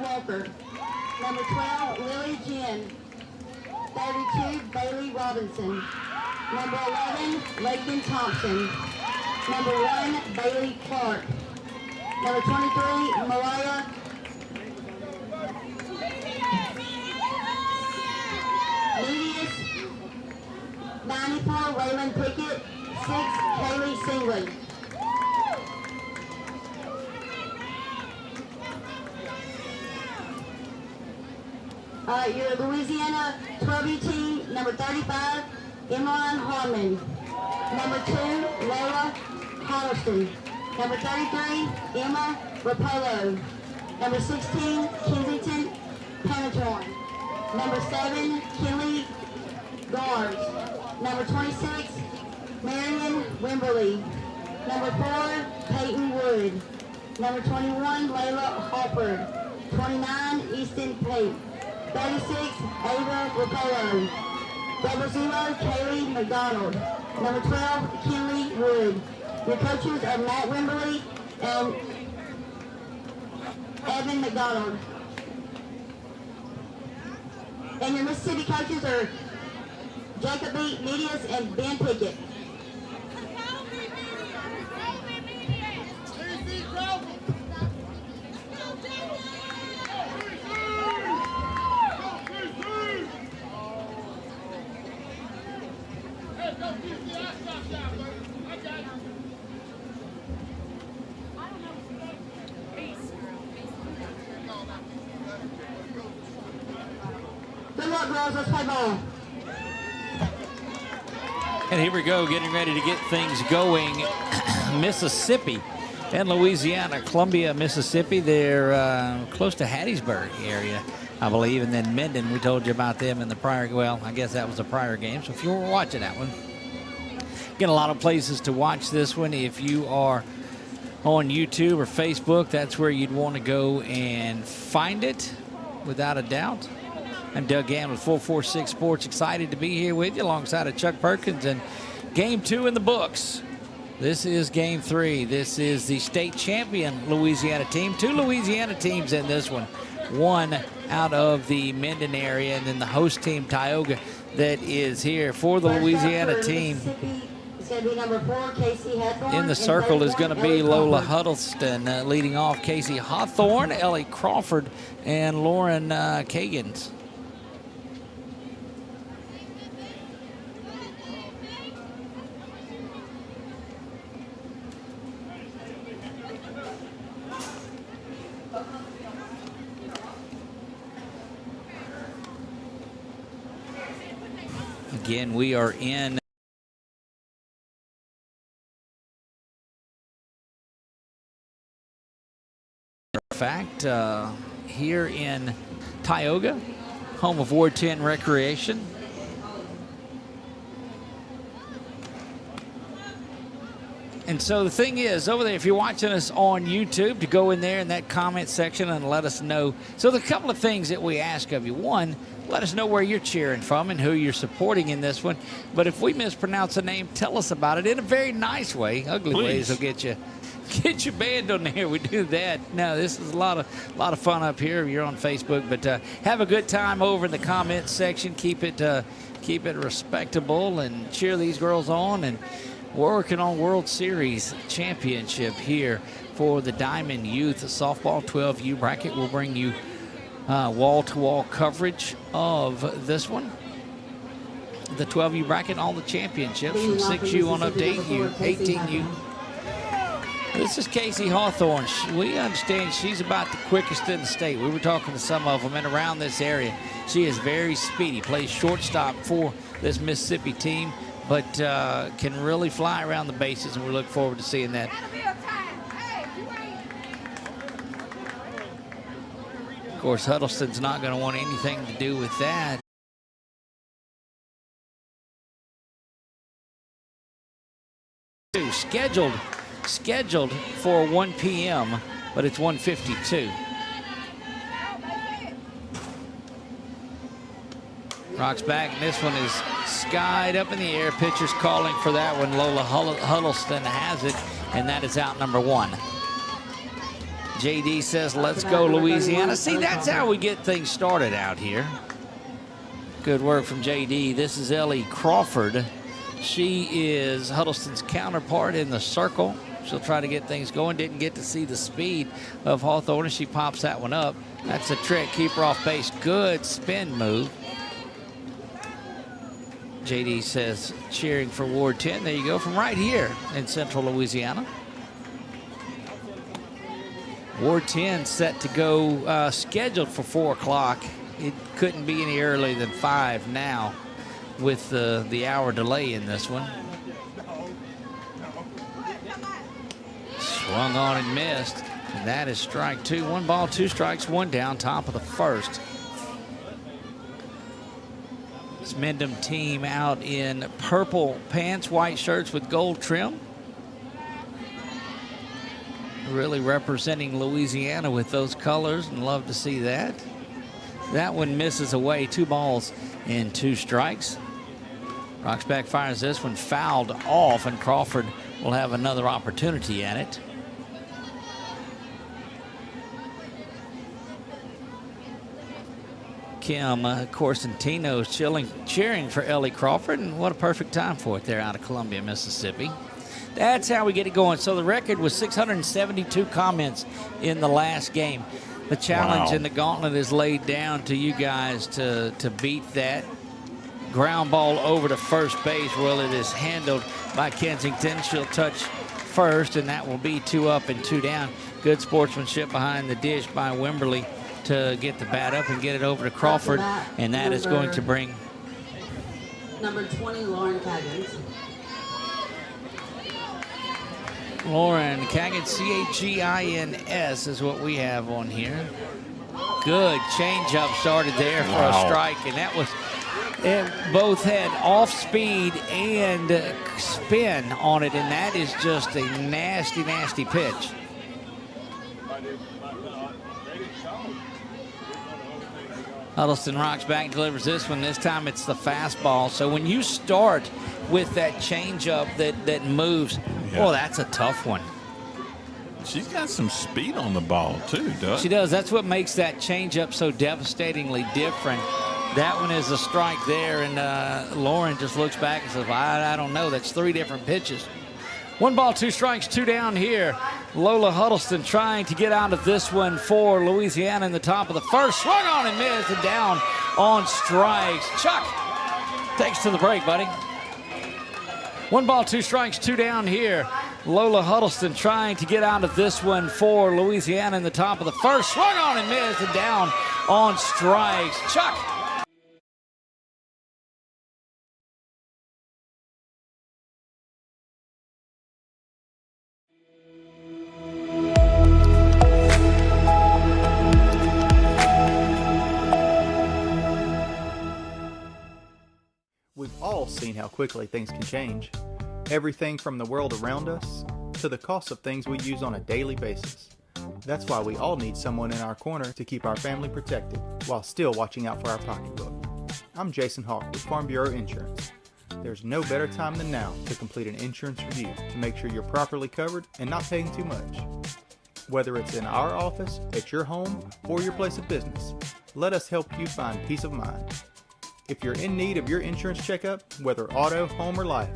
Walker. Number 12, Lily Jen. 32, Bailey Robinson. Number 11, Lakin Thompson. Number 1, Bailey Clark. Number 23, Mariah. Medius. 94, Waylon Pickett. 6, Kaylee Singley. Your Louisiana 12U team, number 35, Emmeline Harmon. Number 2, Laura Holliston. Number 33, Emma Rapolo. Number 16, Kensington Panatron. Number 7, Kelly Gars. Number 26, Marion Wimberly. Number 4, Peyton Wood. Number 21, Layla Halford. 29, Easton Pate. 36, Ava Rapolo. Number 0, Kaylee McDonald. Number 12, Kinley Wood. Your coaches are Matt Wimberly and Evan McDonald. And your Mississippi coaches are Jacob B. Medius and Ben Pickett. Good luck, girls. Let's play ball. And here we go, getting ready to get things going. Mississippi and Louisiana. Columbia, Mississippi, they're close to Hattiesburg area, I believe. And then Minden, we told you about them in the prior, well, I guess that was a prior game. So if you were watching that one, get a lot of places to watch this one. If you are on YouTube or Facebook, that's where you'd want to go and find it, without a doubt. I'm Doug Gann with 446 Sports. Excited to be here with you alongside of Chuck Perkins. And game 2 in the books. This is game 3. This is the state champion Louisiana team. 2 Louisiana teams in this one. One out of the Minden area, and then the host team, Tioga, that is here for the Louisiana team. Number 4, Casey Hathorn. In the circle is going to be Lola Huddleston, leading off Casey Hawthorne, Ellie Crawford, and Lauren Kagans. Again, we are in fact here in Tioga, home of Ward 10 Recreation. And so the thing is, over there, if you're watching us on YouTube, to go in there in that comment section and let us know. So the couple of things that we ask of you. One, let us know where you're cheering from and who you're supporting in this one. But if we mispronounce a name, tell us about it in a very nice way. Ugly ways will get you banned on there. We do that. No, this is a lot of fun up here. You're on Facebook, but have a good time over in the comment section. Keep it respectable and cheer these girls on. And we're working on World Series championship here for the Diamond Youth Softball 12U bracket. We'll bring you wall-to-wall coverage of this one. The 12U bracket, all the championships from 6U on up to 8U, 18U. This is Casey Hawthorne. We understand she's about the quickest in the state. We were talking to some of them and around this area. She is very speedy, plays shortstop for this Mississippi team, but can really fly around the bases, and we look forward to seeing that. Of course, Huddleston's not going to want anything to do with that. Scheduled for 1 p.m., but it's 1:52. Rocks back, and this one is skied up in the air. Pitcher's calling for that one. Lola Huddleston has it, and that is out number 1. JD says, let's go, Louisiana. See, that's how we get things started out here. Good work from JD. This is Ellie Crawford. She is Huddleston's counterpart in the circle. She'll try to get things going. Didn't get to see the speed of Hawthorne as she pops that one up. That's a trick. Keep her off base. Good spin move. JD says, cheering for Ward 10. There you go, from right here in Central Louisiana. Ward 10 set to go, scheduled for 4 o'clock. It couldn't be any earlier than 5 now with the hour delay in this one. Swung on and missed, and that is strike 2. 1 ball, 2 strikes, 1 down, top of the first. This Mendham team out in purple pants, white shirts with gold trim. Really representing Louisiana with those colors, and love to see that. That one misses away. 2 balls and 2 strikes. Roxback fires this one fouled off, and Crawford will have another opportunity at it. Kim Corsentino cheering for Ellie Crawford, and what a perfect time for it there out of Columbia, Mississippi. That's how we get it going. So the record was 672 comments in the last game. The challenge in the gauntlet is laid down to you guys to beat that. Ground ball over to first base. Well, it is handled by Kensington. She'll touch first, and that will be 2 up and 2 down. Good sportsmanship behind the dish by Wimberly to get the bat up and get it over to Crawford, and that is going to bring number 20, Lauren Caggins. Lauren Caggins, C-A-G-I-N-S is what we have on here. Good changeup started there for a strike, and that was, both had off speed and spin on it, and that is just a nasty, nasty pitch. Huddleston rocks back, delivers this one. This time it's the fastball. So when you start with that changeup that moves, well, that's a tough one. She's got some speed on the ball too, Doug. She does. That's what makes that changeup so devastatingly different. That one is a strike there, and Lauren just looks back and says, I don't know. That's 3 different pitches. 1 ball, 2 strikes, 2 down here. Lola Huddleston trying to get out of this one for Louisiana in the top of the first. Swung on and missed, and down on strikes. Chuck takes to the break, buddy. 1 ball, 2 strikes, 2 down here. Lola Huddleston trying to get out of this one for Louisiana in the top of the first. Swung on and missed, and down on strikes. Chuck. We've all seen how quickly things can change. Everything from the world around us to the cost of things we use on a daily basis. That's why we all need someone in our corner to keep our family protected while still watching out for our pocketbook. I'm Jason Hawk with Farm Bureau Insurance. There's no better time than now to complete an insurance review to make sure you're properly covered and not paying too much. Whether it's in our office, at your home, or your place of business, let us help you find peace of mind. If you're in need of your insurance checkup, whether auto, home, or life,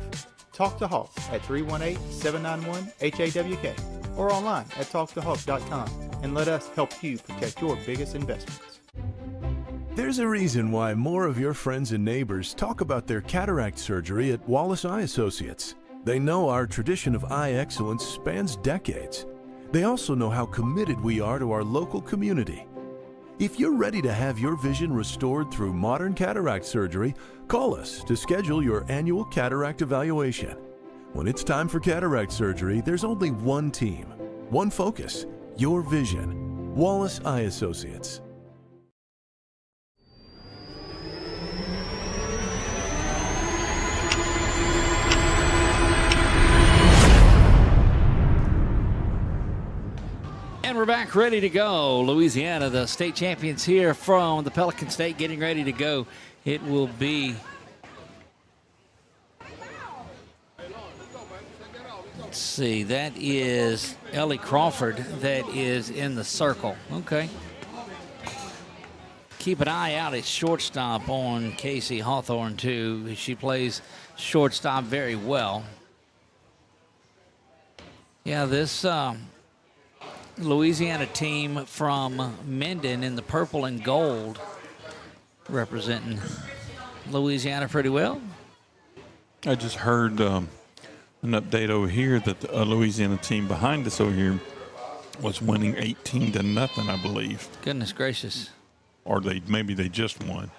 talk to Hawk at 318-791-HAWK or online at talktohawk.com and let us help you protect your biggest investments. There's a reason why more of your friends and neighbors talk about their cataract surgery at Wallace Eye Associates. They know our tradition of eye excellence spans decades. They also know how committed we are to our local community. If you're ready to have your vision restored through modern cataract surgery, call us to schedule your annual cataract evaluation. When it's time for cataract surgery, there's only one team, one focus, your vision. Wallace Eye Associates. And we're back ready to go. Louisiana, the state champions here from the Pelican State, getting ready to go. It will be let's see. That is Ellie Crawford that is in the circle. Okay. Keep an eye out at shortstop on Casey Hawthorne, too. She plays shortstop very well. Yeah, this Louisiana team from Minden in the purple and gold representing Louisiana pretty well. I just heard an update over here that the Louisiana team behind us over here was winning 18-0, I believe. Goodness gracious. Or maybe they just won.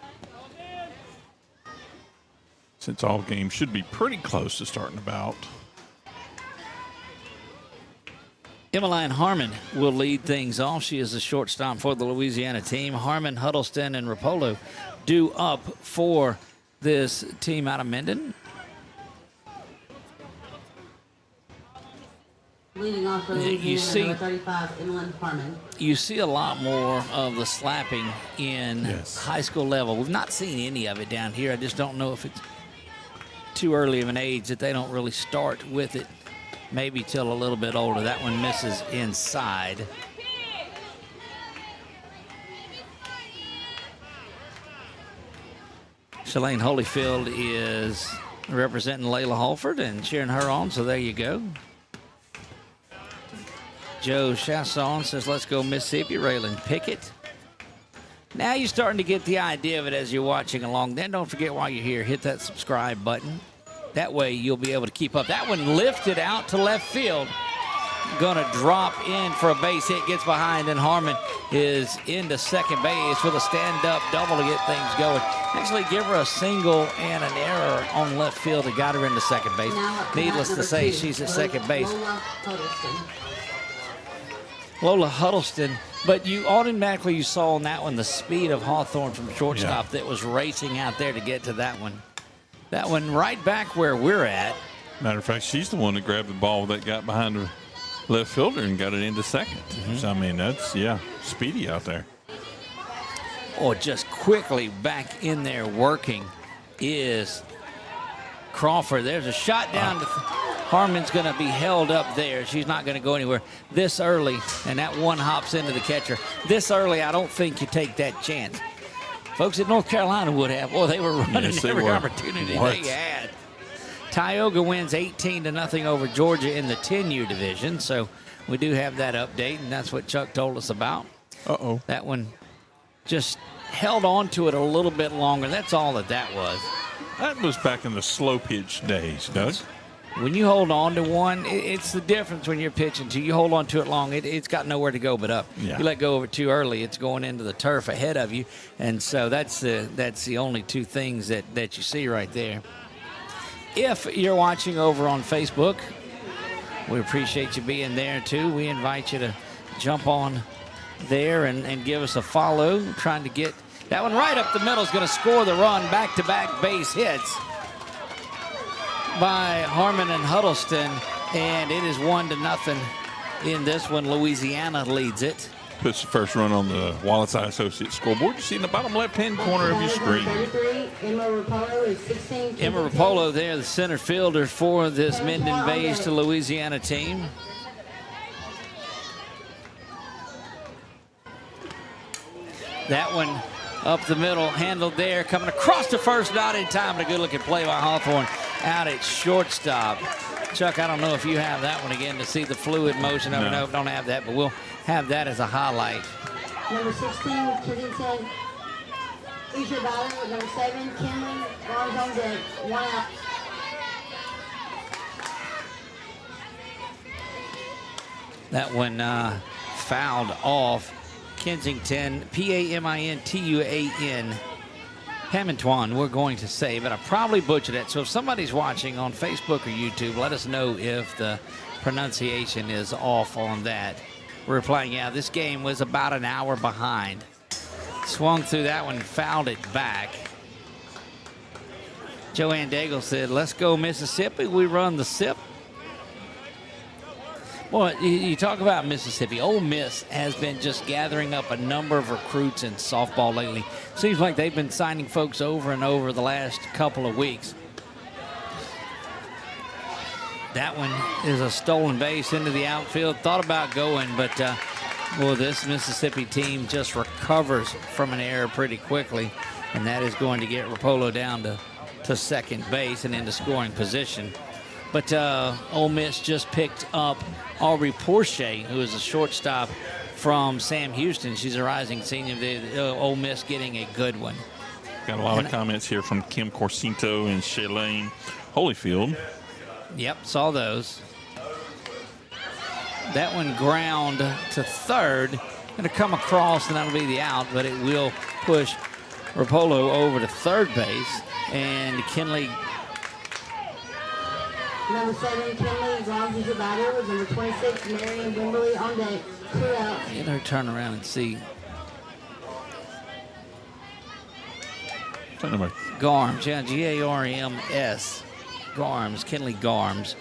Since all games should be pretty close to starting about. Emmeline Harmon will lead things off. She is the shortstop for the Louisiana team. Harmon, Huddleston, and Rapolo due up for this team out of Minden. Leading off for Louisiana, number 35, Emmeline Harmon. You see a lot more of the slapping in Yes. high school level. We've not seen any of it down here. I just don't know if it's too early of an age that they don't really start with it. Maybe till a little bit older. That one misses inside. Shalane Holyfield is representing Layla Holford and cheering her on, so there you go. Joe Chasson says, let's go Mississippi. Raylan Pickett. Now you're starting to get the idea of it as you're watching along. Then don't forget while you're here, hit that subscribe button. That way you'll be able to keep up. That one lifted out to left field. Going to drop in for a base hit. Gets behind, and Harmon is into second base with a stand-up double to get things going. Actually give her a single and an error on left field that got her into second base. Needless to say, she's at second base. Lola Huddleston. But you automatically saw on that one the speed of Hawthorne from shortstop that was racing out there to get to that one. That one right back where we're at. Matter of fact, she's the one that grabbed the ball that got behind the left fielder and got it into second. So, I mean, that's, speedy out there. Or just quickly back in there working is Crawford. There's a shot down to Harmon's going to be held up there. She's not going to go anywhere this early, and that one hops into the catcher. This early, I don't think you take that chance. Folks at North Carolina would have. Well, they were running every opportunity they had. Tioga wins 18-0 over Georgia in the 10U division. So we do have that update, and that's what Chuck told us about. Uh-oh. That one just held on to it a little bit longer. That's all that was. That was back in the slow pitch days, Doug. When you hold on to one, it's the difference when you're pitching to. You hold on to it long, it's got nowhere to go but up. Yeah. You let go of it too early, it's going into the turf ahead of you. And so that's the only two things that you see right there. If you're watching over on Facebook, we appreciate you being there too. We invite you to jump on there and give us a follow. Trying to get that one right up the middle is going to score the run. Back-to-back base hits by Harmon and Huddleston, and it is 1-0 in this one. Louisiana leads it. Puts the first run on the Wallace Eye Associates scoreboard. You see in the bottom left-hand corner of your screen. Emma Rapolo there, the center fielder for this Minden-based Louisiana team. That one up the middle, handled there, coming across the first, not in time, but a good-looking play by Hawthorne out at shortstop. Chuck, I don't know if you have that one again to see the fluid motion. I don't don't have that, but we'll have that as a highlight. Number 16, Kensington. Here's your batter with number 7, Cameron. Runs on deck, 1 out. That one fouled off. Kensington, Pamintuan. Pamintuan, we're going to say, but I probably butchered it. So if somebody's watching on Facebook or YouTube, let us know if the pronunciation is off on that. We're replying, yeah, this game was about an hour behind. Swung through that one, fouled it back. Joanne Daigle said, let's go Mississippi. We run the SIP. Boy, you talk about Mississippi. Ole Miss has been just gathering up a number of recruits in softball lately. Seems like they've been signing folks over and over the last couple of weeks. That one is a stolen base into the outfield. Thought about going, but well, this Mississippi team just recovers from an error pretty quickly, and that is going to get Rapolo down to second base and into scoring position. But Ole Miss just picked up Aubrey Porche, who is a shortstop from Sam Houston. She's a rising senior. Ole Miss getting a good one. Got a lot of comments here from Kim Corsinto and Shailene Holyfield. Yep, saw those. That one ground to third. Going to come across, and that'll be the out, but it will push Rapolo over to third base. And Kinley. Number 7, Kinley, grounds into batter with number 26, Marion Wimberly on deck. 2 out. Get her turn around and see. Garms, yeah, Garms. Garms, Kinley Garms.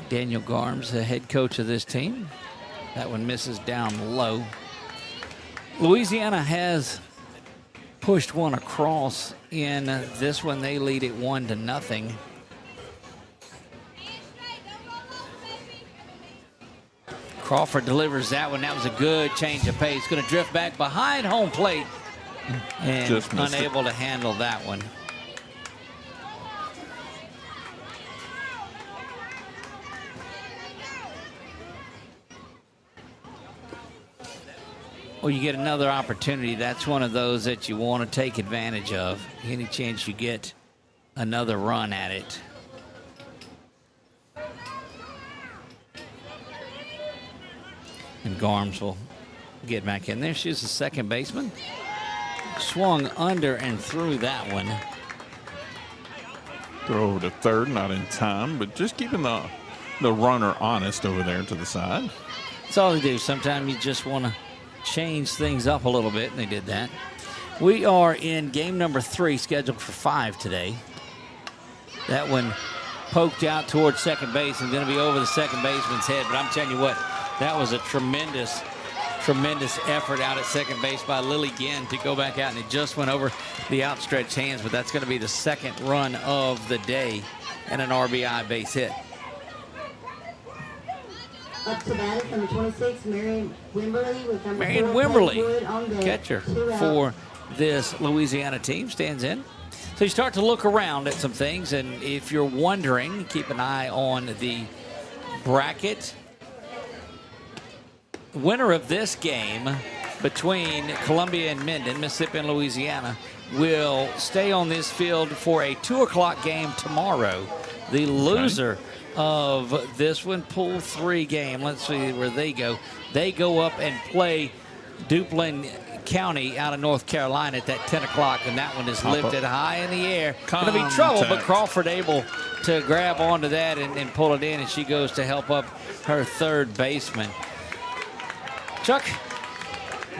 Daniel Garms, the head coach of this team. That one misses down low. Louisiana has pushed one across in this one. They lead it 1-0. Crawford delivers that one. That was a good change of pace. Going to drift back behind home plate and unable to handle that one. Well, you get another opportunity. That's one of those that you want to take advantage of. Any chance you get another run at it. And Garms will get back in there. She's the second baseman. Swung under and through that one. Throw over to third, not in time, but just keeping the runner honest over there to the side. That's all they do. Sometimes you just want to change things up a little bit, and they did that. We are in game number 3, scheduled for 5 today. That one poked out towards second base and going to be over the second baseman's head, but I'm telling you what, that was a tremendous effort out at second base by Lily Ginn to go back out, and it just went over the outstretched hands, but that's going to be the second run of the day and an RBI base hit. Up to bat, number 26, Marion Wimberly with number 4, Marion Wimberly, catcher for this Louisiana team, stands in. So you start to look around at some things, and if you're wondering, keep an eye on the bracket. Winner of this game between Columbia and Minden, Mississippi and Louisiana, will stay on this field for a 2 o'clock game tomorrow. The loser of this one, Pool 3 game, let's see where they go. They go up and play Duplin County out of North Carolina at that 10 o'clock, and that one is lifted high in the air. Going to be trouble, but Crawford able to grab onto that and pull it in, and she goes to help up her third baseman. Chuck?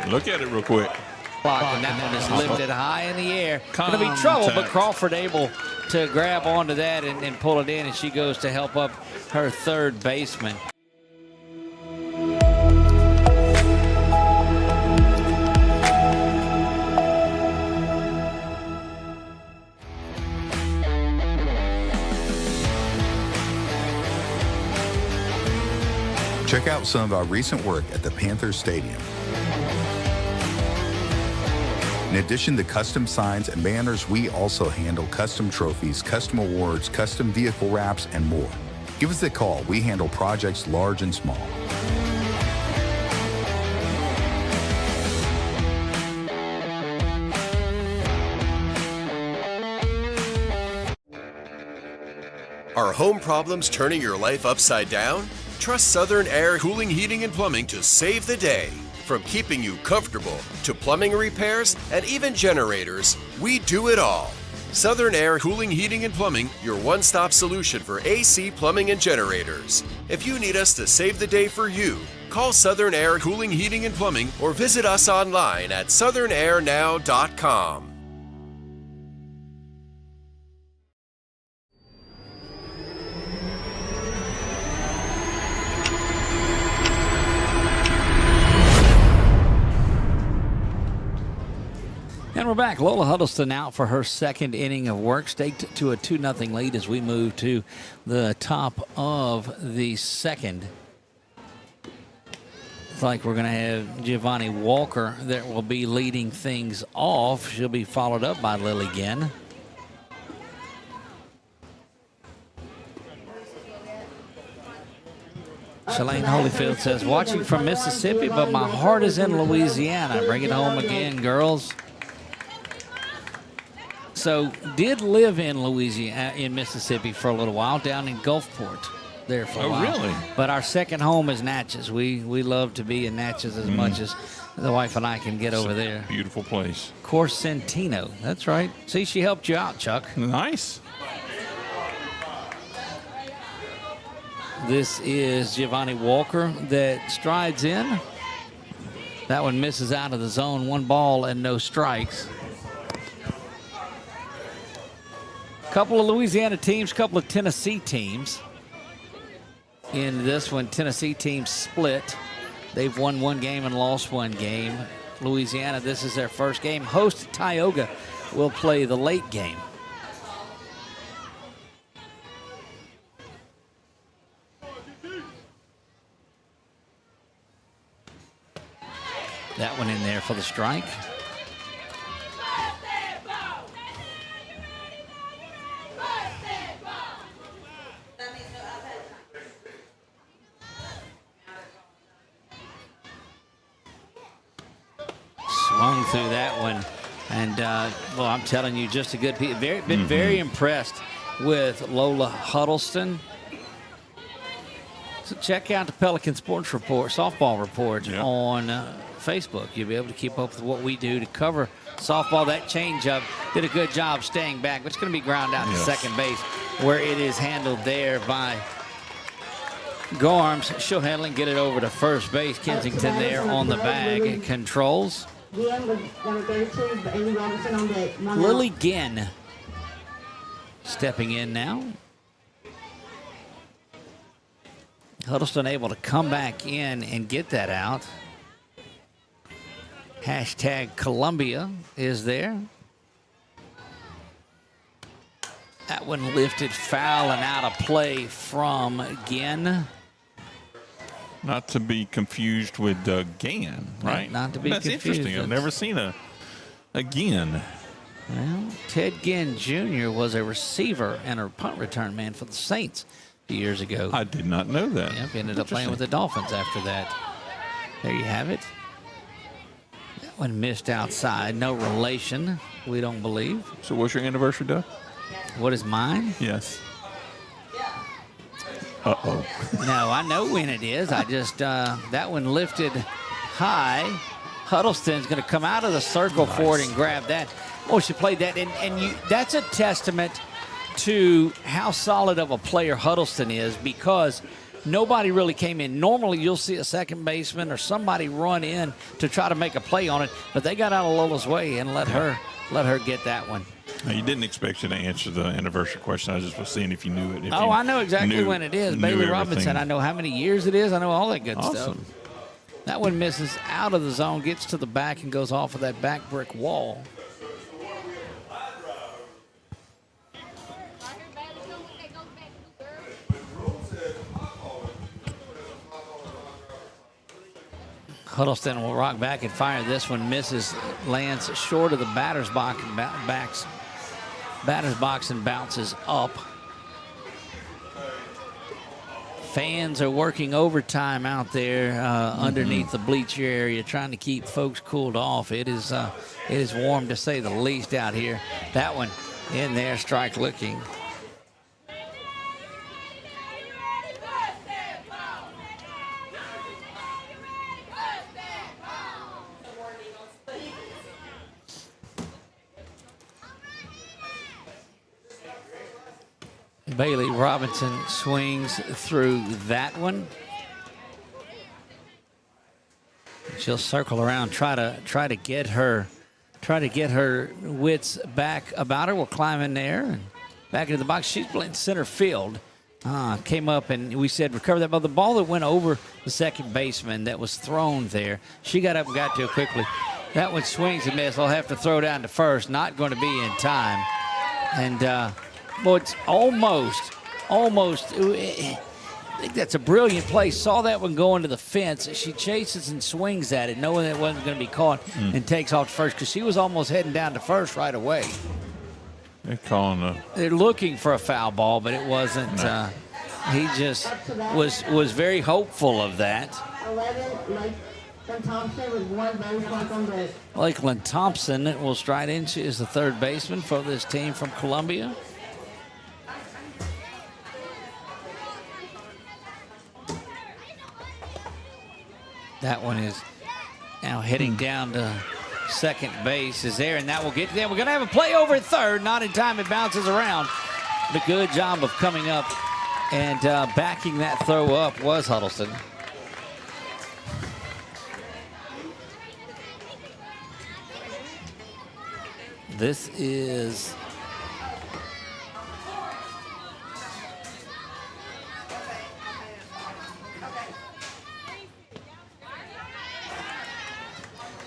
Look at it real quick. And that one is lifted high in the air. Going to be trouble, but Crawford able to grab onto that and pull it in, and she goes to help up her third baseman. Check out some of our recent work at the Panthers Stadium. In addition to custom signs and banners, we also handle custom trophies, custom awards, custom vehicle wraps, and more. Give us a call. We handle projects large and small. Are home problems turning your life upside down? Trust Southern Air Cooling, Heating, and Plumbing to save the day. From keeping you comfortable to plumbing repairs and even generators, we do it all. Southern Air Cooling, Heating, and Plumbing, your one-stop solution for AC, plumbing, and generators. If you need us to save the day for you, call Southern Air Cooling, Heating, and Plumbing or visit us online at southernairnow.com. And we're back. Lola Huddleston out for her second inning of work, staked to a 2-0 lead as we move to the top of the second. It's like we're going to have Giovanni Walker that will be leading things off. She'll be followed up by Lily Ginn. Shalane Holyfield says, watching from Mississippi, but my heart is in Louisiana. Bring it home again, girls. So, did live in Louisiana, in Mississippi for a little while, down in Gulfport there for a while. Oh, really? But our second home is Natchez. We love to be in Natchez as much as the wife and I can get over there. Beautiful place. Corsentino, that's right. See, she helped you out, Chuck. Nice. This is Giovanni Walker that strides in. That one misses out of the zone. 1 ball and no strikes. Couple of Louisiana teams, couple of Tennessee teams. In this one, Tennessee team split. They've won 1 game and lost 1 game. Louisiana, this is their first game. Host Tioga will play the late game. That one in there for the strike. Swung through that one. And, well, I'm telling you, just a good piece. Been very impressed with Lola Huddleston. So check out the Pelican Sports Report, softball report on Facebook. You'll be able to keep up with what we do to cover softball. That changeup did a good job staying back, but it's going to be ground out to second base, where it is handled there by Garms. She'll handle and get it over to first base. Kensington there on the bag. It controls. Lily Ginn stepping in now. Huddleston able to come back in and get that out. Hashtag Columbia is there. That one lifted foul and out of play from Ginn. Not to be confused with Gann, right? Not to be That's confused. interesting. I've never seen a Gann. Well, Ted Ginn Jr. was a receiver and a punt return man for the Saints a few years ago. I did not know that. Yep, ended up playing with the Dolphins after that. There you have it. That one missed outside. No relation, we don't believe. So what's your anniversary, Doug? What is mine? Yes. Uh-oh. No, I know when it is. I just, that one lifted high. Huddleston's going to come out of the circle for it and grab that. Oh, she played that. And that's a testament to how solid of a player Huddleston is, because nobody really came in. Normally, you'll see a second baseman or somebody run in to try to make a play on it, but they got out of Lola's way and let her get that one. Now, you didn't expect you to answer the anniversary question. I just was seeing if you knew it. I know exactly when it is. Bailey Robinson. I know how many years it is. I know all that good stuff. That one misses out of the zone, gets to the back, and goes off of that back brick wall. Huddleston will rock back and fire. This one misses, lands short of the batter's box and bounces up. Fans are working overtime out there underneath the bleacher area, trying to keep folks cooled off. It is warm, to say the least, out here. That one in there, strike looking. Bailey Robinson swings through that one. She'll circle around, try to get her wits back about her. We'll climb in there and back into the box. She's playing center field. Came up and we said recover that ball. The ball that went over the second baseman that was thrown there, she got up and got to it quickly. That one swings and miss. They'll have to throw down to first. Not going to be in time. And, boy, it's almost. I think that's a brilliant play. Saw that one go into the fence. She chases and swings at it, knowing that it wasn't going to be caught, and takes off to first because she was almost heading down to first right away. They're looking for a foul ball, but it wasn't. No. He just was very hopeful of that. 11, Lakeland Thompson with 1 base mark on deck. Lakeland Thompson will stride in. She is the third baseman for this team from Columbia. That one is now heading down to second base. Is there, and that will get there. We're going to have a play over at third. Not in time. It bounces around. But a good job of coming up and backing that throw up was Huddleston. This is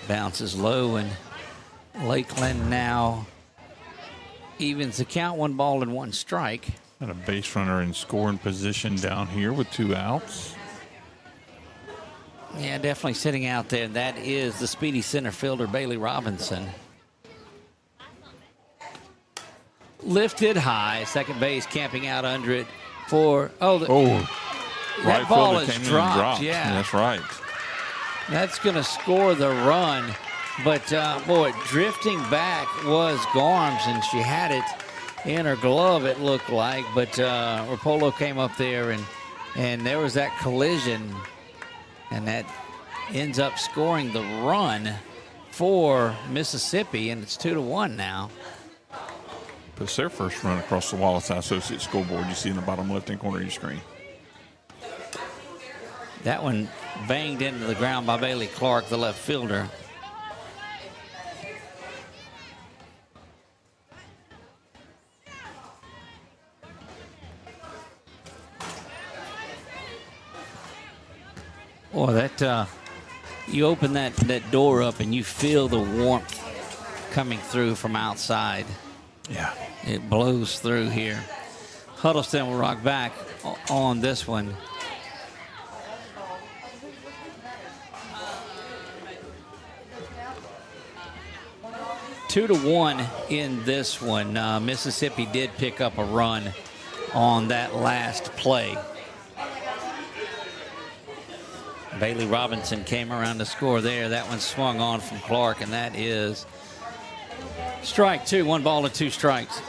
bounces low, and Lakeland now evens the count. 1 ball and 1 strike. Got a base runner in scoring position down here with 2 outs. Yeah, definitely sitting out there. That is the speedy center fielder, Bailey Robinson. Lifted high, second base camping out under it for, that Right ball fielder is came in and dropped. Yeah, that's right. that's going to score the run. But, boy, drifting back was Garms, and she had it in her glove, it looked like. But Rapolo came up there, and there was that collision, and that ends up scoring the run for Mississippi, and it's 2-1 now. It's their first run across the Wallace Associate scoreboard you see in the bottom left-hand corner of your screen. That one banged into the ground by Bailey Clark, the left fielder. Boy, that you open that door up and you feel the warmth coming through from outside. Yeah. It blows through here. Huddleston will rock back on this one. Two to one in this one. Mississippi did pick up a run on that last play. Bailey Robinson came around to score there. That one swung on from Clark, and that is strike 2. 1 ball and 2 strikes.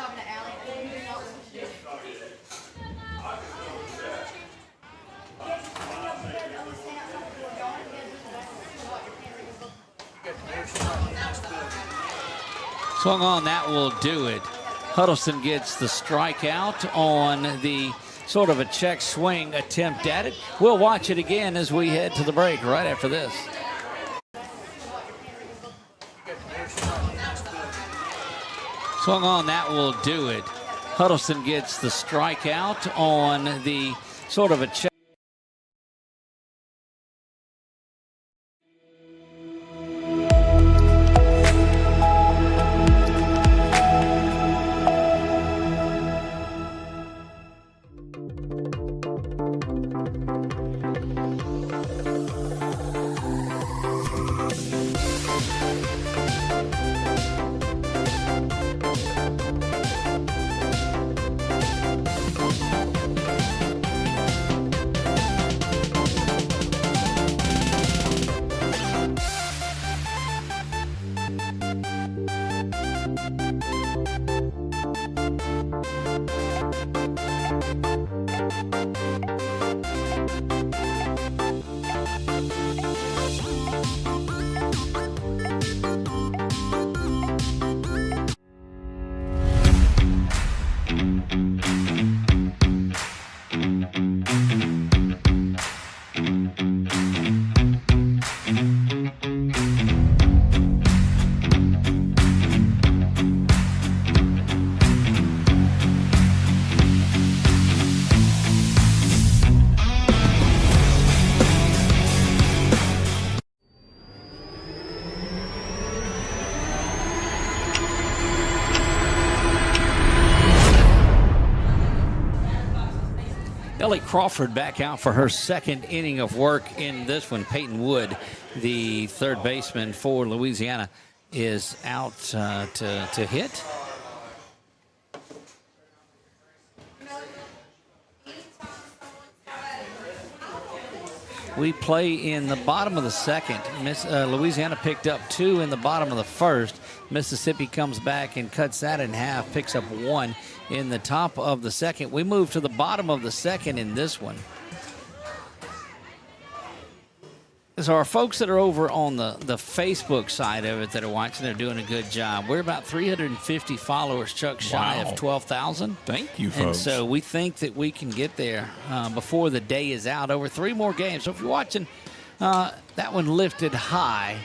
Swung on, that will do it. Huddleston gets the strikeout on the sort of a check swing attempt at it. We'll watch it again as we head to the break right after this. Swung on, that will do it. Huddleston gets the strikeout on the sort of a check. Ellie Crawford back out for her second inning of work in this one. Peyton Wood, the third baseman for Louisiana, is out to hit. We play in the bottom of the second. Louisiana picked up 2 in the bottom of the first. Mississippi comes back and cuts that in half, picks up 1 in the top of the second. We move to the bottom of the second in this one. So our folks that are over on the Facebook side of it that are watching, they're doing a good job. We're about 350 followers, Chuck, shy of 12,000. Thank you, folks. And so we think that we can get there before the day is out. Over 3 more games. So if you're watching, that one lifted high,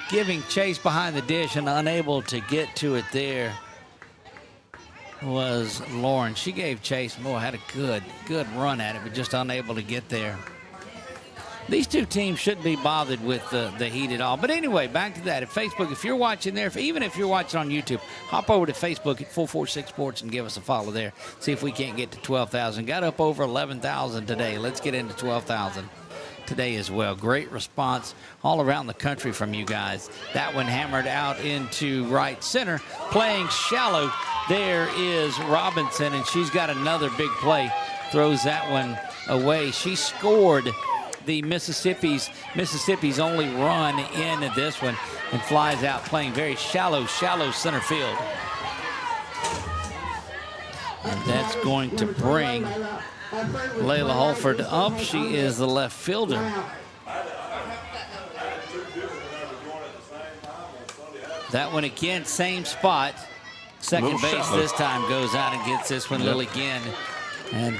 giving chase behind the dish and unable to get to it there was Lauren. She gave chase. Boy, had a good run at it, but just unable to get there. These two teams shouldn't be bothered with the heat at all. But anyway, back to that. At Facebook, if you're watching there, even if you're watching on YouTube, hop over to Facebook at 446 Sports and give us a follow there. See if we can't get to 12,000. Got up over 11,000 today. Let's get into 12,000 today as well. Great response all around the country from you guys. That one hammered out into right center. Playing shallow, there is Robinson, and she's got another big play. Throws that one away. She scored the Mississippi's only run in this one and flies out playing very shallow center field. And that's going to bring Layla Holford up. She is the left fielder. That one again, same spot. Second base this time goes out and gets this one, Lily Ginn. And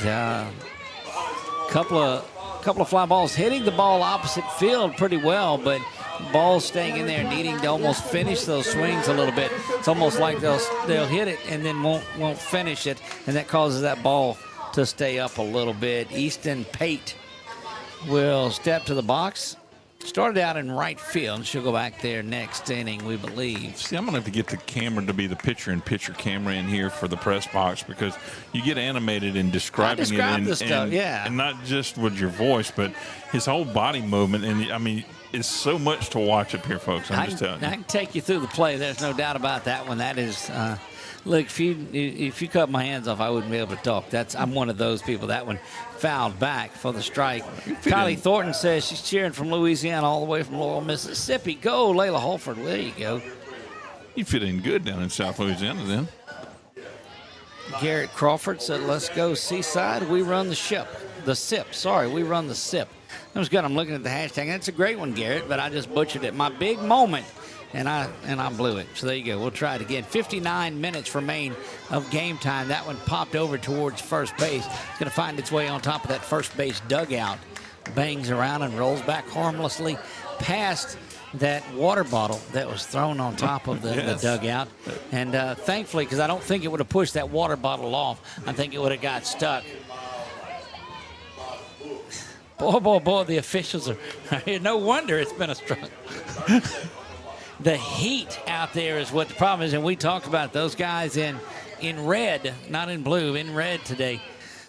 couple of fly balls hitting the ball opposite field pretty well, but balls staying in there, needing to almost finish those swings a little bit. It's almost like they'll hit it and then won't finish it, and that causes that ball to stay up a little bit. Easton Pate will step to the box. Started out in right field, and she'll go back there next inning, we believe. See, I'm going to have to get the camera to be the pitcher-in-pitcher camera in here for the press box, because you get animated in describing it. And not just with your voice, but his whole body movement. And, I mean, it's so much to watch up here, folks. I'm just telling you. I can take you through the play. There's no doubt about that one. That is look, if you cut my hands off, I wouldn't be able to talk. I'm one of those people. That one fouled back for the strike. Kylie Thornton says she's cheering from Louisiana all the way from Laurel, Mississippi. Go, Layla Holford. There you go. You fit in good down in South Louisiana then. Garrett Crawford said, let's go Seaside. We run the ship. The SIP. Sorry, we run the SIP. That was good. I'm looking at the hashtag. That's a great one, Garrett, but I just butchered it. My big moment. And I blew it. So there you go. We'll try it again. 59 minutes remain of game time. That one popped over towards first base. It's going to find its way on top of that first base dugout. Bangs around and rolls back harmlessly past that water bottle that was thrown on top of the dugout. And thankfully, because I don't think it would have pushed that water bottle off, I think it would have got stuck. Boy, the officials are no wonder it's been a struggle. The heat out there is what the problem is, and we talked about those guys in red, not in blue, in red today,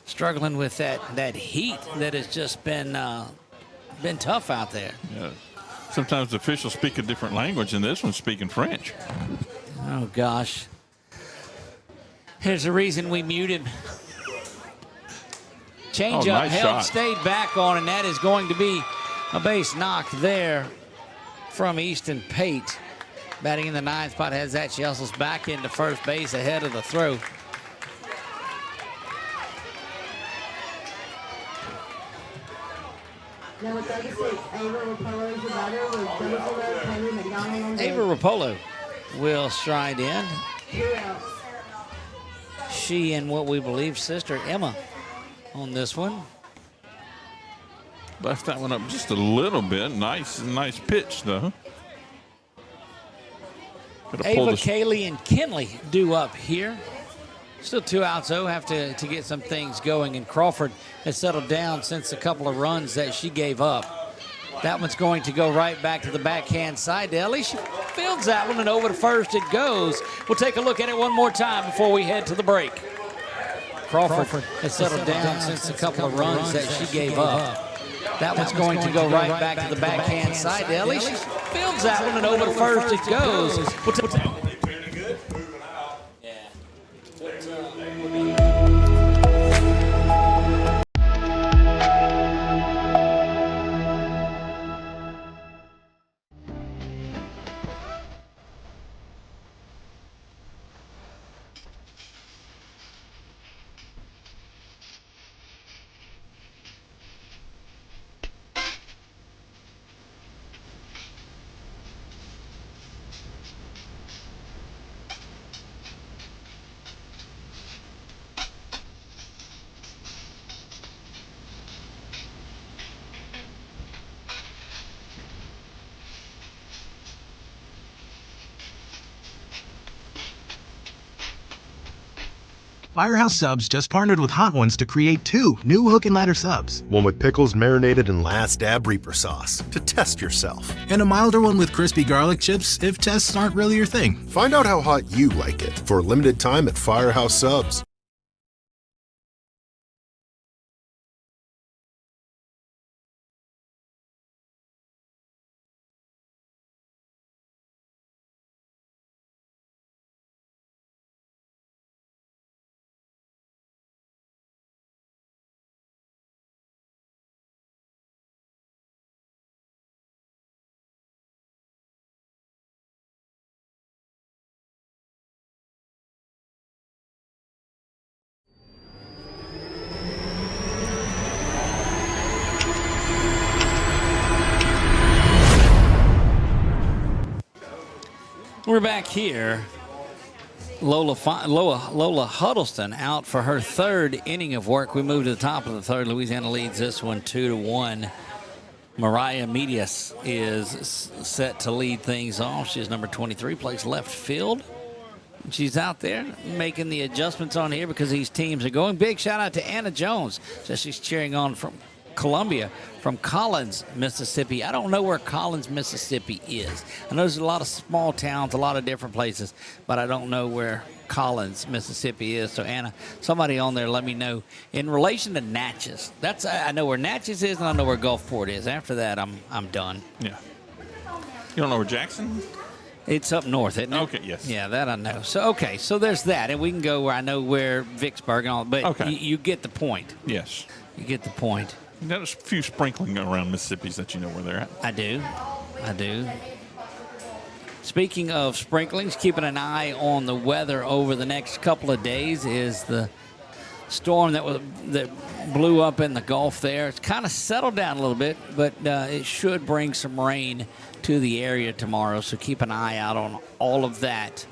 struggling with that heat that has just been tough out there. Yeah. Sometimes the officials speak a different language, and this one's speaking French. Oh, gosh. Here's the reason we mute him. Change up, nice held, shot. Stayed back on, and that is going to be a base knock there from Easton Pate. Batting in the 9th spot has that. She hustles back into first base ahead of the throw. Number 36, Ava Rapolo is the batter with double Taylor McDonald on deck. Ava Rapolo will stride in. 2 outs. She and what we believe sister Emma on this one. Left that one up just a little bit. Nice pitch, though. Ava, Kaylee, and Kinley due up here. Still 2 outs, though. Have to get some things going. And Crawford has settled down since a couple of runs that she gave up. That one's going to go right back to the backhand side to Ellie. She fields that one, and over to first it goes. We'll take a look at it one more time before we head to the break. Crawford has settled down since a couple of runs that she gave up. That one's going to go right back to the backhand side. Ellie, she fields that one, and over to first it goes. Firehouse Subs just partnered with Hot Ones to create 2 new hook and ladder subs. One with pickles marinated in Last Dab Reaper sauce to test yourself. And a milder one with crispy garlic chips if tests aren't really your thing. Find out how hot you like it for a limited time at Firehouse Subs. We're back here. Lola Huddleston out for her 3rd inning of work. We move to the top of the 3rd. Louisiana leads this one 2-1. Mariah Medias is set to lead things off. She's number 23, plays left field. She's out there making the adjustments on here because these teams are going. Big shout out to Anna Jones. So she's cheering on from Columbia, from Collins, Mississippi. I don't know where Collins, Mississippi is. I know there's a lot of small towns, a lot of different places, but I don't know where Collins, Mississippi is. So, Anna, somebody on there, let me know. In relation to Natchez, I know where Natchez is, and I know where Gulfport is. After that, I'm done. Yeah. You don't know where Jackson? It's up north, isn't it? Okay, yes. Yeah, that I know. So, so there's that, and we can go where I know where Vicksburg and all, but okay. You get the point. Yes. You get the point. There's a few sprinkling around Mississippi's that you know where they're at. I do. Speaking of sprinklings, keeping an eye on the weather over the next couple of days is the storm that blew up in the Gulf there. It's kind of settled down a little bit, but it should bring some rain to the area tomorrow, so keep an eye out on all of that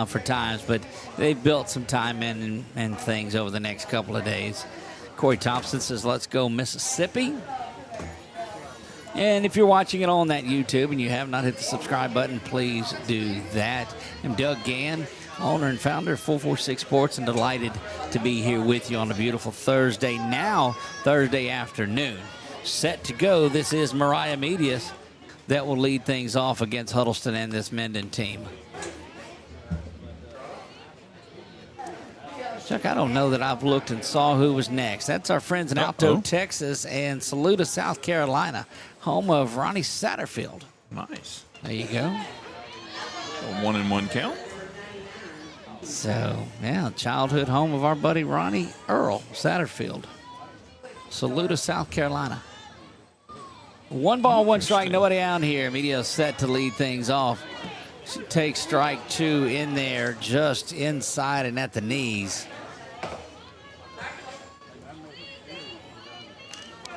for times. But they've built some time in and things over the next couple of days. Corey Thompson says, let's go Mississippi. And if you're watching it on that YouTube and you have not hit the subscribe button, please do that. I'm Doug Gann, owner and founder of 446 Sports, and delighted to be here with you on a beautiful Thursday afternoon. Set to go. This is Mariah Medias that will lead things off against Huddleston and this Minden team. Chuck, I don't know that I've looked and saw who was next. That's our friends in Alto, Texas, and Saluda, South Carolina, home of Ronnie Satterfield. Nice. There you go. A 1-1 count. So, yeah, childhood home of our buddy Ronnie Earl Satterfield. Saluda, South Carolina. 1 ball, 1 strike, nobody out here. Media set to lead things off. She takes strike 2 in there, just inside and at the knees.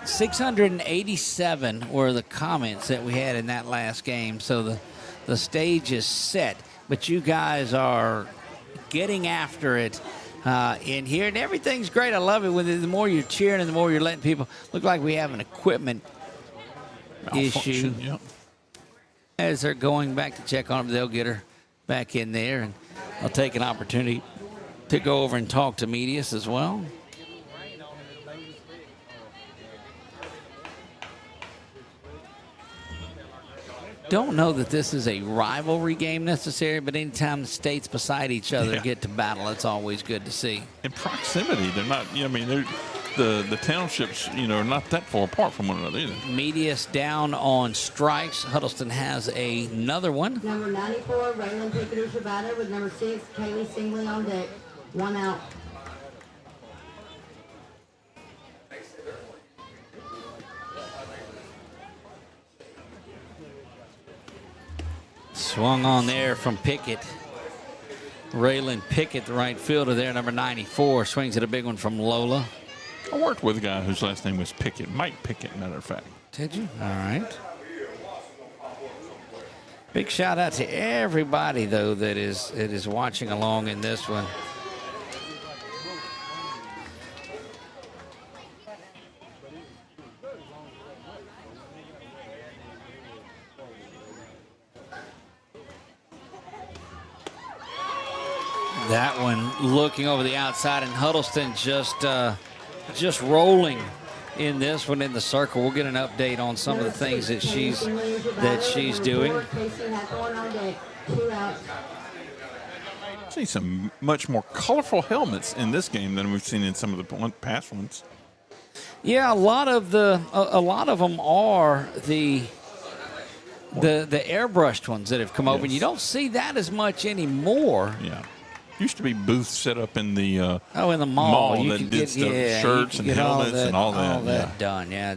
687 were the comments that we had in that last game. So the stage is set, but you guys are getting after it in here, and everything's great. I love it. The more you're cheering and the more you're letting people look like we have an equipment issue. Yep. As they're going back to check on her, they'll get her back in there, and I'll take an opportunity to go over and talk to Medias as well. don't know that this is a rivalry game necessarily, but anytime the states beside each other get to battle, it's always good to see. In proximity, they're not, I mean, the townships, are not that far apart from one another either. Medius down on strikes. Huddleston has another one. Number 94, Raylan Pickett with number 6, Kaylee Singley on deck. 1 out. Swung on there from Pickett. Raylan Pickett, the right fielder there, number 94, swings at a big one from Lola. I worked with a guy whose last name was Pickett, Mike Pickett, matter of fact. Did you? All right. Big shout out to everybody, though, that is watching along in this one. That one looking over the outside, and Huddleston just rolling in this one in the circle. We'll get an update on some of the things that she's doing. I've seen some much more colorful helmets in this game than we've seen in some of the past ones. Yeah, a lot of them are the airbrushed ones that have come over, and you don't see that as much anymore. Yeah. Used to be booths set up in the in the mall you that could did get, shirts and helmets and all that. All that done, yeah.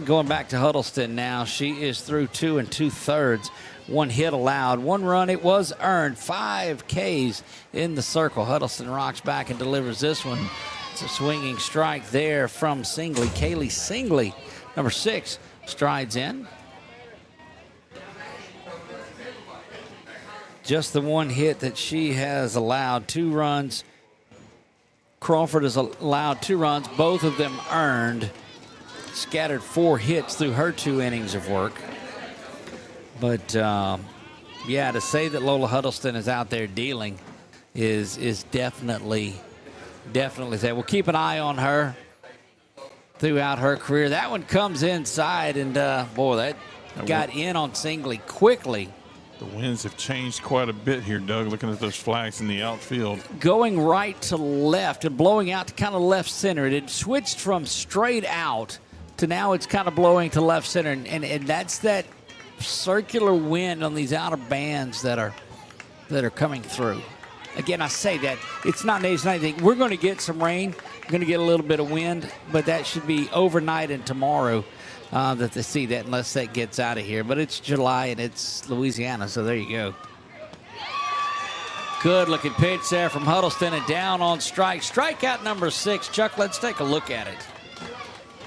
Going back to Huddleston now, she is through 2 2/3. 1 hit allowed, 1 run. It was earned. 5 Ks in the circle. Huddleston rocks back and delivers this one. It's a swinging strike there from Singley. Kaylee Singley, number 6, strides in. Just the 1 hit that she has allowed, 2 runs. Crawford has allowed 2 runs, both of them earned. Scattered 4 hits through her 2 innings of work. But, yeah, to say that Lola Huddleston is out there dealing is definitely there. We'll keep an eye on her throughout her career. That one comes inside, and, boy, that got in on Singley quickly. The winds have changed quite a bit here, Doug, looking at those flags in the outfield. Going right to left and blowing out to kind of left center. It had switched from straight out to now it's kind of blowing to left center. And that's that circular wind on these outer bands that are coming through. Again, I say that it's not anything. We're going to get some rain. We're going to get a little bit of wind, but that should be overnight and tomorrow. That they see that unless that gets out of here. But it's July and it's Louisiana, so there you go. Good looking pitch there from Huddleston and down on strike. Strikeout number 6. Chuck, let's take a look at it.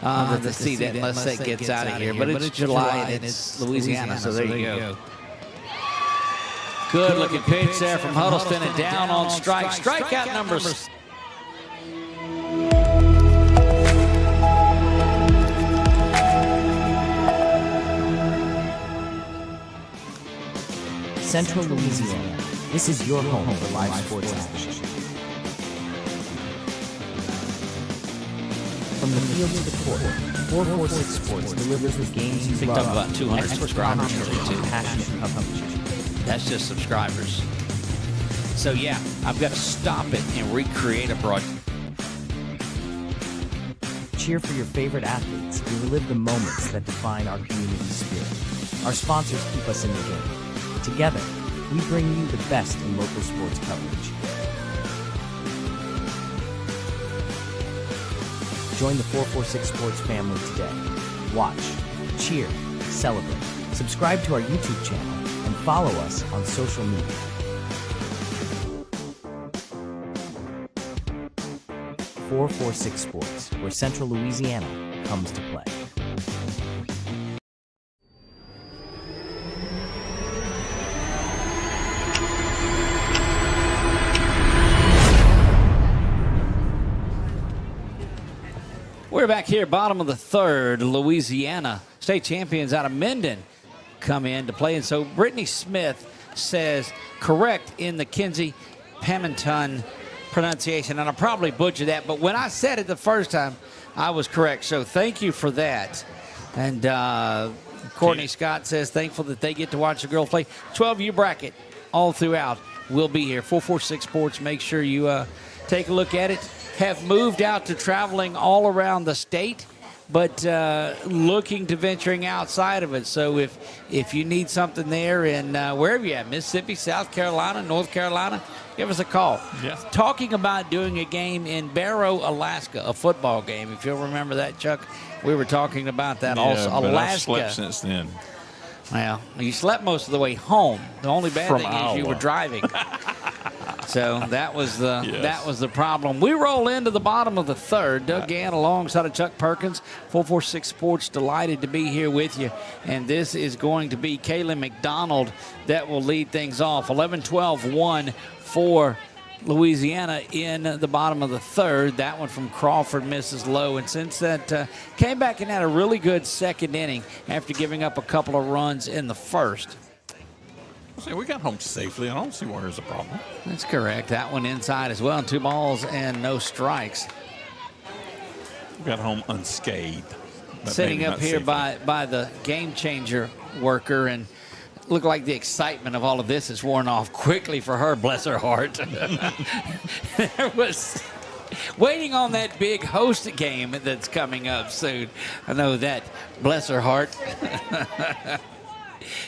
That they see that unless that gets out of here. But it's July and it's Louisiana, so there you go. Good looking pitch there from Huddleston and down on strike. Strikeout number 6. Central Louisiana. This is your home for live sports action. From the field to the court, 446 Sports delivers the games you picked love. Up about 200 subscribers today, too. Passionate coverage. That's just subscribers. So, yeah, I've got to stop it and recreate a broadcast. Cheer for your favorite athletes and relive the moments that define our community spirit. Our sponsors keep us in the game. Together, we bring you the best in local sports coverage. Join the 446 Sports family today. Watch, cheer, celebrate. Subscribe to our YouTube channel and follow us on social media. 446 Sports, where Central Louisiana comes to play. We're back here, bottom of the 3rd. Louisiana state champions out of Minden come in to play. And so Brittany Smith says correct in the Kinsey Pamanton pronunciation. And I'll probably butcher that, but when I said it the first time, I was correct. So thank you for that. And, of Courtney Scott says, thankful that they get to watch the girls play. 12U bracket all throughout. We'll be here. 446 Sports. Make sure you take a look at it. Have moved out to traveling all around the state, but looking to venturing outside of it. So if you need something there in wherever you're at, Mississippi, South Carolina, North Carolina, give us a call. Yeah. Talking about doing a game in Barrow, Alaska, a football game. If you'll remember that, Chuck, we were talking about that also. But Alaska. I've slept since then. Well, you slept most of the way home. The only bad From thing Iowa. is you were driving. So that was the problem. We roll into the bottom of the third. Doug Gann alongside of Chuck Perkins. 446 Sports, delighted to be here with you. And this is going to be Kaylee McDonald that will lead things off. 11-12-1 for Louisiana in the bottom of the third. That one from Crawford misses low. And since that came back and had a really good second inning after giving up a couple of runs in the first. See, we got home safely. I don't see where there's a problem. That's correct. That one inside as well. 2 balls and no strikes. We got home unscathed. Sitting up here by the game changer worker, and look like the excitement of all of this has worn off quickly for her, bless her heart. There was waiting on that big host game that's coming up soon. I know that, bless her heart.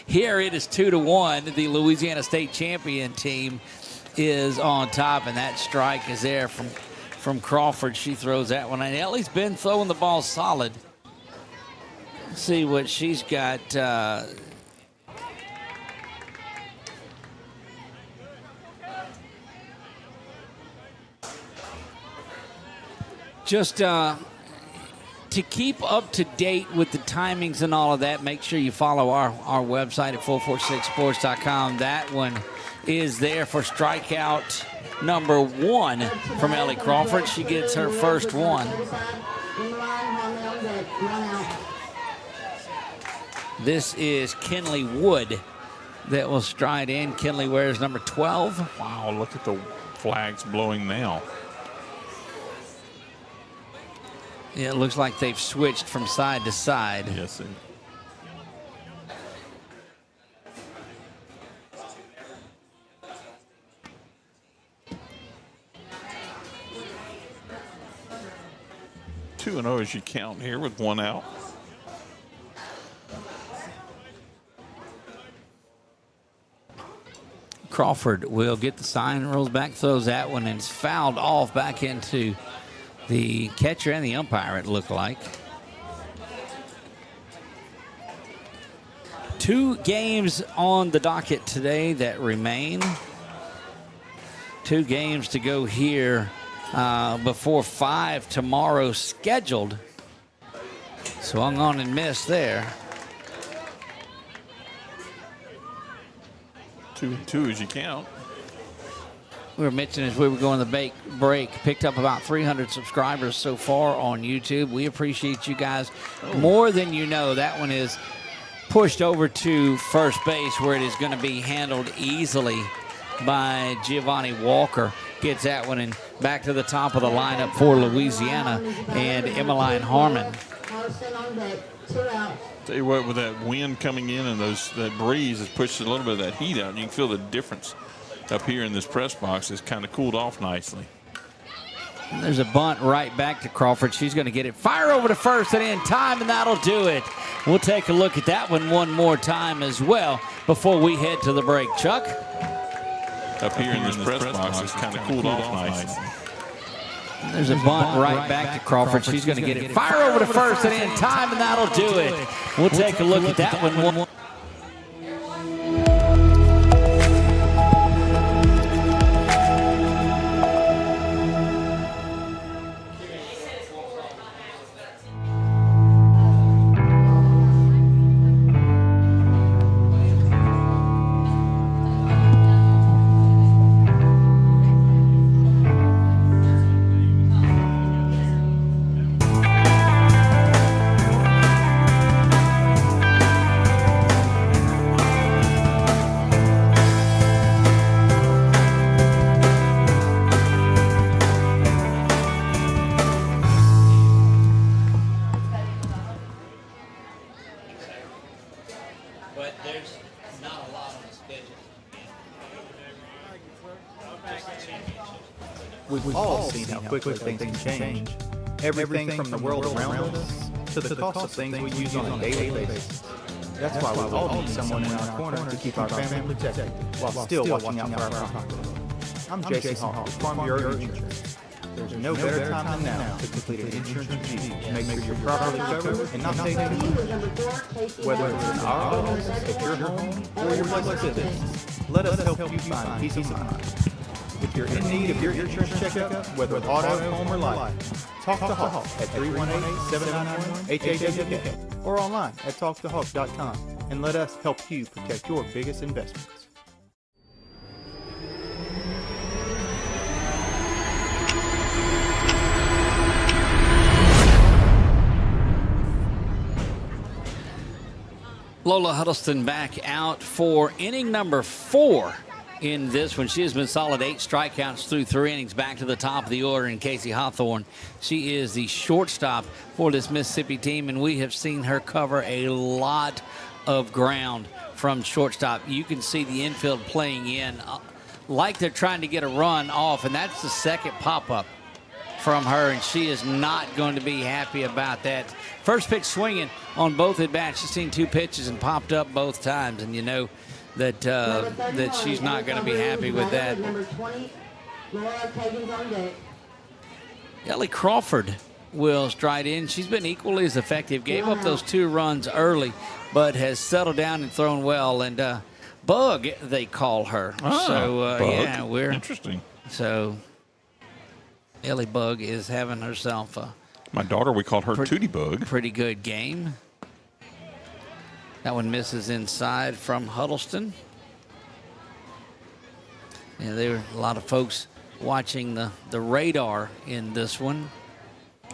Here it is 2-1. The Louisiana State champion team is on top, and that strike is there from Crawford. She throws that one. And Ellie's been throwing the ball solid. Let's see what she's got. Just to keep up to date with the timings and all of that, make sure you follow our website at 446sports.com. That one is there for strikeout number 1 from Ellie Crawford. She gets her first one. This is Kinley Wood that will stride in. Kinley wears number 12. Wow, look at the flags blowing now. Yeah, it looks like they've switched from side to side. Yes, sir. Two and 0 as you count here with 1 out. Crawford will get the sign, rolls back, throws that one, and it's fouled off back into the catcher and the umpire, it looked like. 2 games on the docket today that remain. 2 games to go here before 5 tomorrow scheduled. Swung on and missed there. 2 and 2 as you count. We were mentioning as we were going to the break, picked up about 300 subscribers so far on YouTube. We appreciate you guys more than you know. That one is pushed over to first base where it is going to be handled easily by Giovanni Walker. Gets that one and back to the top of the lineup for Louisiana and Emmeline Harmon. Tell you what, with that wind coming in and that breeze has pushed a little bit of that heat out. You can feel the difference up here in this press box. It's kind of cooled off nicely. There's a bunt right back to Crawford. She's going to get it. Fire over to first and in time, and that'll do it. We'll take a look at that one more time as well before we head to the break. Chuck? Up here in this press box, it's kind of cooled off nicely. There's a bunt right back to Crawford. She's going to get it. Fire over to first and in time, and that'll do it. We'll take a look at that one more. We've all seen how quickly things can change. Everything from the world around us to the cost of things we use on a daily basis. That's why we all need someone in our corner to keep our family protected while still watching out for our pocketbook. I'm Jason Hall with Farm Bureau Insurance. There's no better time than now to complete an insurance review to make sure you're properly covered and not paying too much. Whether it's in our office, at your home, or your place of business, let us help you find peace of mind. If you're in need of your insurance checkup, whether auto, home, or life, talk to Hawk at 318-791-HHHK or online at talktohawk.com and let us help you protect your biggest investments. Lola Huddleston back out for inning number 4 in this one. She has been solid, 8 strikeouts through 3 innings, back to the top of the order. And Casey Hawthorne, she is the shortstop for this Mississippi team, and we have seen her cover a lot of ground from shortstop. You can see the infield playing in like they're trying to get a run off, and that's the second pop-up from her, and she is not going to be happy about that. First pitch swinging on both at bats. She's seen 2 pitches and popped up both times, and you know that that she's not going to be happy with that. Ellie Crawford will stride in. She's been equally as effective. Gave up those 2 runs early, but has settled down and thrown well. And Bug, they call her. So yeah, we're interesting. So Ellie Bug is having herself a my daughter, we called her Tootie Bug. Pretty good game. That one misses inside from Huddleston. Yeah, there were a lot of folks watching the radar in this one.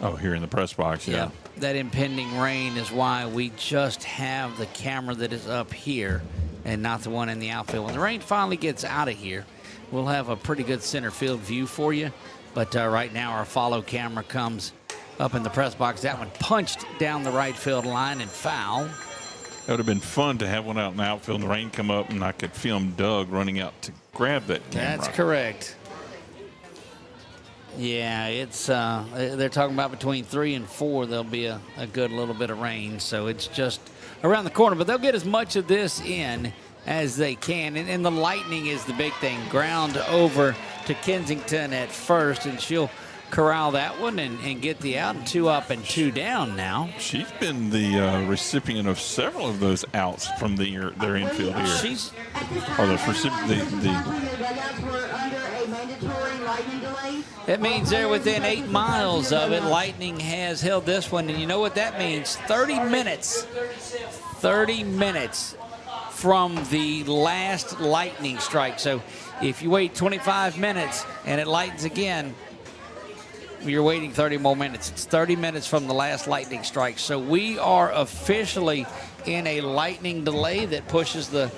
Oh, here in the press box, yeah. That impending rain is why we just have the camera that is up here and not the one in the outfield. When the rain finally gets out of here, we'll have a pretty good center field view for you. But right now our follow camera comes up in the press box. That one punched down the right field line and foul. It would have been fun to have one out in the outfield and the rain come up and I could film Doug running out to grab that camera. That's correct. Yeah, it's they're talking about between 3 and 4 there'll be a good little bit of rain, so it's just around the corner. But they'll get as much of this in as they can, and the lightning is the big thing. Ground over to Kensington at first, and she'll corral that one and get the out, and 2 up and 2 down now. She's been the recipient of several of those outs from their infield here. She's That means they're within 8 miles of it. Lightning has held this one, and you know what that means? 30 minutes. 30 minutes from the last lightning strike. So if you wait 25 minutes and it lightens again, you're waiting 30 more minutes. It's 30 minutes from the last lightning strike. So we are officially in a lightning delay that pushes the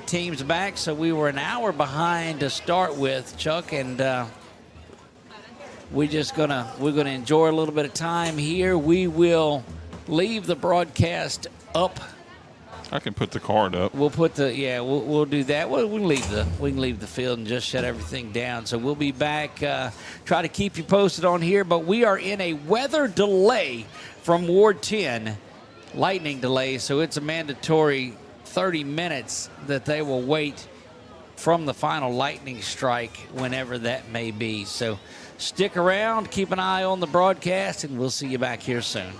teams back. So we were an hour behind to start with, Chuck, and we're gonna enjoy a little bit of time here. We will leave the broadcast up. I can put the card up. We'll put we'll do that. We can leave the field and just shut everything down. So we'll be back. Try to keep you posted on here, but we are in a weather delay from Ward 10, lightning delay. So it's a mandatory 30 minutes that they will wait from the final lightning strike, whenever that may be. So stick around, keep an eye on the broadcast, and we'll see you back here soon.